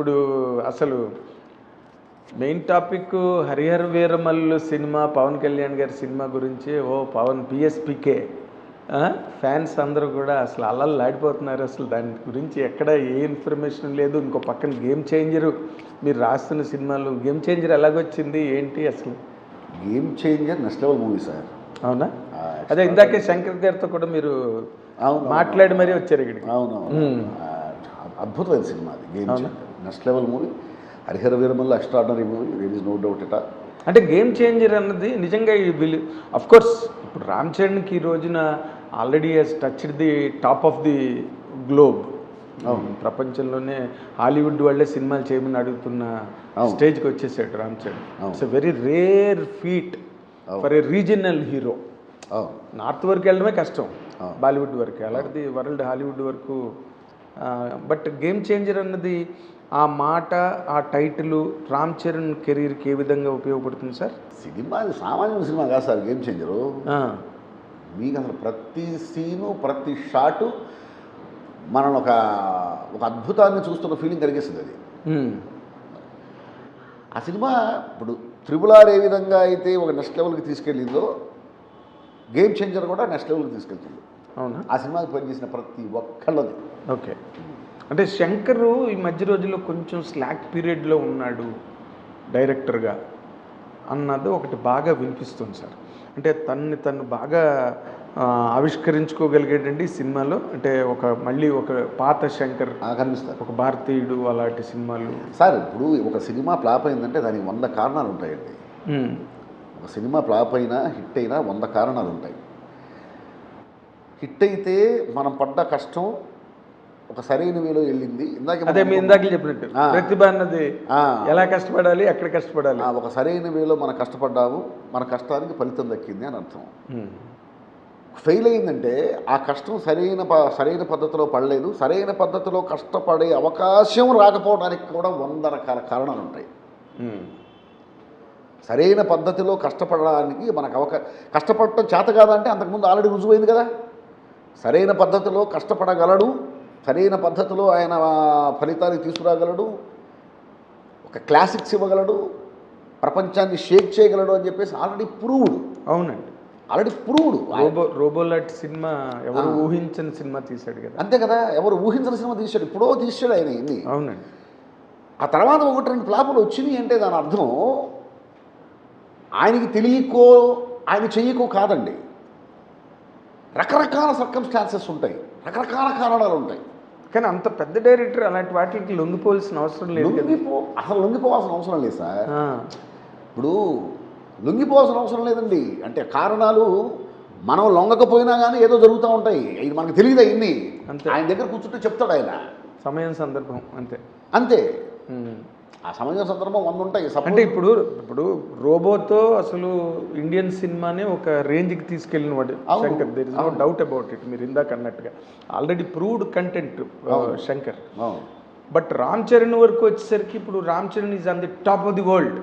ఇప్పుడు అసలు main topic Harihara Veeramallu cinema, Pawan Kalyan గారి సినిమా గురించి పవన్ పిఎస్పికే ఫ్యాన్స్ అందరూ కూడా అసలు అల్లల్లాడిపోతున్నారు. అసలు దాని గురించి ఎక్కడ ఏ ఇన్ఫర్మేషన్ లేదు. ఇంకో పక్కన గేమ్ చేంజరు, మీరు రాస్తున్న సినిమాలు గేమ్ చేంజర్ ఎలాగొచ్చింది ఏంటి అసలు? Game changer next level movie sir. అవునా? అదే ఇందాకే శంకర్ గారితో కూడా మీరు మాట్లాడి మరీ వచ్చారు ఇక్కడికి. అవునవును, అద్భుతమైన సినిమా అది. Game changer next level movie. Harihara Veeramallu extraordinary movie, there is no doubt it. అంటే గేమ్ చేంజర్ అన్నది నిజంగా వీళ్ళు అఫ్కోర్స్ ఇప్పుడు రామ్ చరణ్కి ఈ రోజున already he's touched the top of the globe. ప్రపంచంలోనే హాలీవుడ్ వాళ్ళే సినిమాలు చేయమని అడుగుతున్న స్టేజ్కి వచ్చేసాడు Ram Charan. It's a very rare feat for a regional hero. North వరకు వెళ్ళడమే కష్టం, బాలీవుడ్ వరకు, అలాంటిది వరల్డ్ హాలీవుడ్ వరకు. బట్ గేమ్ చేంజర్ అన్నది ఆ మాట, ఆ టైటిల్ రామ్ చరణ్ కెరీర్కి ఏ విధంగా ఉపయోగపడుతుంది సార్? సినిమా అది సామాన్య సినిమా కాదు సార్ గేమ్ చేంజరు. మీకు అసలు ప్రతి సీను, ప్రతి షాటు మనం ఒక అద్భుతాన్ని చూస్తున్న ఫీలింగ్ కలిగిస్తుంది అది. ఆ సినిమా ఇప్పుడు త్రిబుల్ ఆర్ ఏ విధంగా అయితే ఒక నెక్స్ట్ లెవెల్కి తీసుకెళ్ళిందో, గేమ్ చేంజర్ కూడా నెక్స్ట్ లెవెల్కి తీసుకెళ్తుంది. అవునా? ఆ సినిమాకి పనిచేసిన ప్రతి ఒక్కళ్ళది. ఓకే. అంటే శంకర్ ఈ మధ్య రోజుల్లో కొంచెం స్లాక్ పీరియడ్లో ఉన్నాడు డైరెక్టర్గా అన్నది ఒకటి బాగా వినిపిస్తుంది సార్. అంటే తను బాగా ఆవిష్కరించుకోగలిగేటండి సినిమాలో. అంటే మళ్ళీ ఒక పాత శంకర్ కనిపిస్తారు, ఒక భారతీయుడు అలాంటి సినిమాలు. సార్ ఇప్పుడు ఒక సినిమా ఫ్లాప్ అయిందంటే దానికి 100 కారణాలు ఉంటాయండి. ఒక సినిమా ఫ్లాప్ అయినా హిట్ అయినా 100 కారణాలు ఉంటాయి. హిట్ అయితే మనం పడ్డ కష్టం ఒక సరైన వేలో వెళ్ళింది. అదే మీ ఇందాక చెప్పినట్టు ప్రతిభ అన్నది ఎలా కష్టపడాలి, ఎక్కడ కష్టపడాలి, ఒక సరైన వేలో మనం కష్టపడ్డాము, మన కష్టానికి ఫలితం దక్కింది అని అర్థం. ఫెయిల్ అయిందంటే ఆ కష్టం సరైన పద్ధతిలో పడలేదు, సరైన పద్ధతిలో కష్టపడే అవకాశం రాకపోవడానికి కూడా 100 రకాల కారణాలు ఉంటాయి. సరైన పద్ధతిలో కష్టపడడానికి మనకు కష్టపడటం చేత కాదంటే అంతకుముందు ఆల్రెడీ రుజువైంది కదా. సరైన పద్ధతిలో కష్టపడగలడు, సరైన పద్ధతిలో ఆయన ఫలితాన్ని తీసుకురాగలడు, ఒక క్లాసిక్స్ ఇవ్వగలడు, ప్రపంచాన్ని షేక్ చేయగలడు అని చెప్పేసి ఆల్రెడీ ప్రూవ్డ్. అవునండి, ఆల్రెడీ ప్రూవ్డ్. రోబోలాట్ సినిమా ఎవరు ఊహించని సినిమా తీశాడు కదా. అంతే కదా, ఎవరు ఊహించిన సినిమా తీశాడు, ఇప్పుడో తీసాడు ఆయన ఇన్ని. అవునండి. ఆ తర్వాత 1-2 ఫ్లాపులు వచ్చినాయి అంటే దాని అర్థం ఆయనకి తెలియకో ఆయన చెయ్యకో కాదండి. రకరకాల సర్కమ్స్టాన్సెస్ ఉంటాయి, రకరకాల కారణాలు ఉంటాయి. కానీ అంత పెద్ద డైరెక్టర్ అలాంటి వాటికి లొంగిపోవాల్సిన అవసరం లేదు. అసలు లొంగిపోవాల్సిన అవసరం లేదు సార్. ఇప్పుడు లొంగిపోవాల్సిన అవసరం లేదండి. అంటే కారణాలు మనం లొంగకపోయినా కానీ ఏదో జరుగుతూ ఉంటాయి, ఇది మనకు తెలియదు. ఇన్ని ఆయన దగ్గర కూర్చుంటే చెప్తాడు ఆయన, సమయం సందర్భం అంతే అంతే. ఆ సమయం సందర్భం 100 ఉంటాయి. అంటే ఇప్పుడు రోబోతో అసలు ఇండియన్ సినిమానే ఒక రేంజ్కి తీసుకెళ్ళిన వాడు Shankar. There is no doubt about it. మీరు ఇందాక అన్నట్టుగా already proved content Shankar. But Ram Charan వరకు వచ్చేసరికి ఇప్పుడు Ram Charan is on the top of the world.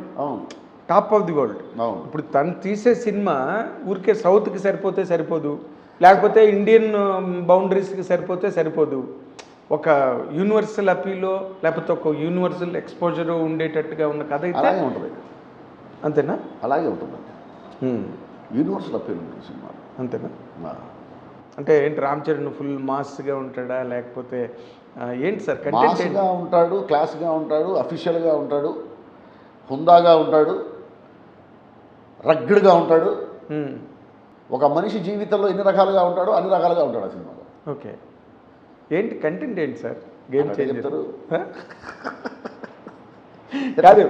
Top of the world. ఇప్పుడు తను తీసే సినిమా ఊరికే సౌత్కి సరిపోదు, లేకపోతే ఇండియన్ బౌండరీస్కి సరిపోదు. ఒక యూనివర్సల్ అపీలో లేకపోతే ఒక యూనివర్సల్ ఎక్స్పోజర్ ఉండేటట్టుగా ఉన్న కథ అయితే ఉంటుంది. అంతేనా? అలాగే ఉంటుంది. యూనివర్సల్ అపీల్ ఉంటుంది సినిమా. అంతేనా? అంటే ఏంటి, రామ్ చరణ్ ఫుల్ మాస్గా ఉంటాడా, లేకపోతే ఏంటి సార్? మాస్గా ఉంటాడు, క్లాస్గా ఉంటాడు, అఫీషియల్గా ఉంటాడు, హుందాగా ఉంటాడు, రగ్గిడ్గా ఉంటాడు. ఒక మనిషి జీవితంలో ఎన్ని రకాలుగా ఉంటాడో అన్ని రకాలుగా ఉంటాడు ఆ సినిమాలో. ఓకే. ఏంటి కంటెంట్ ఏంటి సార్ గేమ్ చేంజర్? కాదు,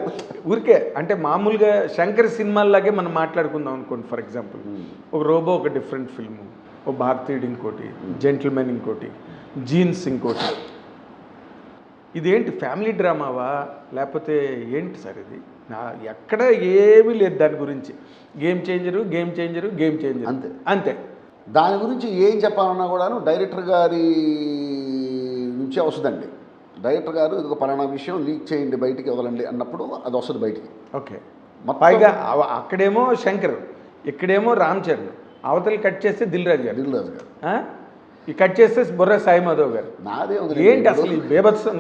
ఊరికే అంటే మామూలుగా శంకర్ సినిమాల్లాగే మనం మాట్లాడుకుందాం అనుకోండి. ఫర్ ఎగ్జాంపుల్ ఒక రోబో ఒక డిఫరెంట్ ఫిల్ము, ఒక భారతీయుడు ఇంకోటి, జెంటిల్మెన్ ఇంకోటి, జీన్స్ ఇంకోటి. ఇదేంటి ఫ్యామిలీ డ్రామావా లేకపోతే ఏంటి సార్ ఇది? ఎక్కడ ఏమీ లేదు దాని గురించి. గేమ్ చేంజరు అంతే అంతే. దాని గురించి ఏం చెప్పాలన్నా కూడాను డైరెక్టర్ గారి నుంచే వస్తుందండి. డైరెక్టర్ గారు ఇది ఒక పలానా విషయం లీక్ చేయండి, బయటికి వదలండి అన్నప్పుడు అది వస్తుంది బయటికి. ఓకే. పైగా అక్కడేమో శంకర్, ఇక్కడేమో రామ్ చరణ్, అవతలు కట్ చేస్తే దిల్ రాజు గారు, ఈ కట్ చేస్తే బుర్ర సాయి మాధవ్ గారు. నాదే ఏంటి అసలు ఈ బేబత్సం?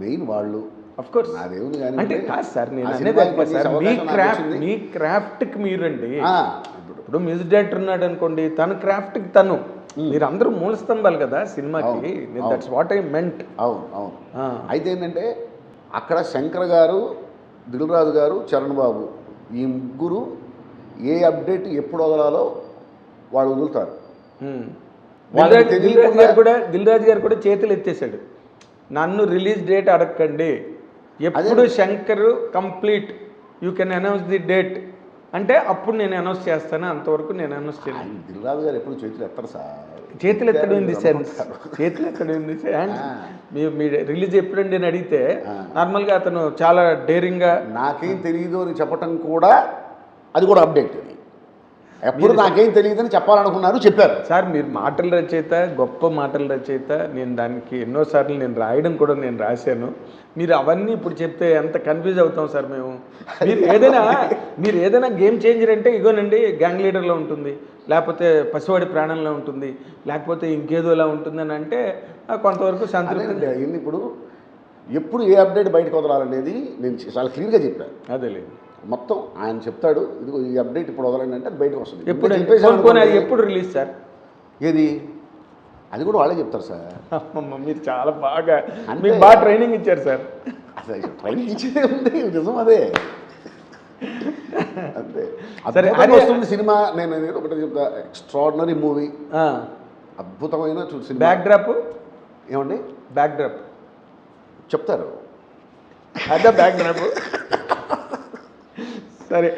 మెయిన్ వాళ్ళు అఫ్ కోర్స్ నాదేముంది కానీ అంటే కాదు సార్ నేను ఆ అనేది సినిమాకి అట్లా సార్ పనిచేసే అవకాశం నాకు వచ్చింది. మీ క్రాఫ్ట్కి మీరండి ఆ, ఇప్పుడు మ్యూజిక్ డైరెక్టర్ ఉన్నాడు అనుకోండి తన క్రాఫ్ట్కి తను మీరు అందరూ మూల స్తంభాలు కదా సినిమాకి దట్స్ వాట్ ఐ మెంట్. అవును అవును అయితే ఏంటంటే అక్కడ శంకర్ గారు, దిల్ రాజు గారు, చరణ్ బాబు ఈ ముగ్గురు ఏ అప్డేట్ ఎప్పుడు వదలాలో వాళ్ళు వదులుతారు. వాళ్ళకి దిల్ రాజు గారు కూడా చేతులు ఎత్తేసాడు, నన్ను రిలీజ్ డేట్ అడగండి, ఎప్పుడు Shankar complete you can announce the date అంటే అప్పుడు నేను అనౌన్స్ చేస్తాను, అంతవరకు నేను అనౌన్స్ చేయను. దిల్ రాజు గారు ఎప్పుడు చేతులు ఎత్తారు సార్. చేతులు ఎత్తడం ఇన్ ది సెన్స్, చేతులు ఎత్తడం in the sense me release ఎప్పుడండి అని అడిగితే నార్మల్గా అతను చాలా డేరింగ్గా నాకేం తెలియదు అని చెప్పటం కూడా అది కూడా అప్డేట్. ఎప్పుడు నాకేం తెలియదని చెప్పాలనుకున్నారు, చెప్పారు. సార్ మీరు మాటల రచయిత, గొప్ప మాటల రచయిత, నేను దానికి ఎన్నోసార్లు నేను రాయడం కూడా నేను రాశాను. మీరు అవన్నీ ఇప్పుడు చెప్తే ఎంత కన్ఫ్యూజ్ అవుతాం సార్ మేము. మీరు ఏదైనా గేమ్ చేంజర్ అంటే ఇగోనండి గ్యాంగ్ లీడర్లో ఉంటుంది, లేకపోతే పసివాడి ప్రాణంలో ఉంటుంది, లేకపోతే ఇంకేదోలా ఉంటుందని అంటే కొంతవరకు సంతృప్తి. అయింది ఇప్పుడు ఎప్పుడు ఏ అప్డేట్ బయటకు వదలాలనేది నేను చాలా క్లియర్గా చెప్పాను. అదేలేదు మొత్తం ఆయన చెప్తాడు, ఇదిగో ఈ అప్డేట్ ఇప్పుడు వదలండి అంటే అది బయటకు వస్తుంది. ఎప్పుడు ఎప్పుడు రిలీజ్ సార్? ఏది అది కూడా వాళ్ళే చెప్తారు సార్. అమ్మమ్మ మీరు చాలా బాగా మీకు బాగా ట్రైనింగ్ ఇచ్చారు సార్. అసలు ట్రైనింగ్ ఇచ్చేదే ఉంది, నిజం అదే. అంతే సరే వస్తుంది సినిమా. నేను ఒకటి చెప్తా, ఎక్స్ట్రాడినరీ మూవీ, అద్భుతమైన సినిమా. బ్యాక్ డ్రాప్ ఏమండి? బ్యాక్ డ్రాప్ చెప్తారు, అదే బ్యాక్ డ్రాప్. సరే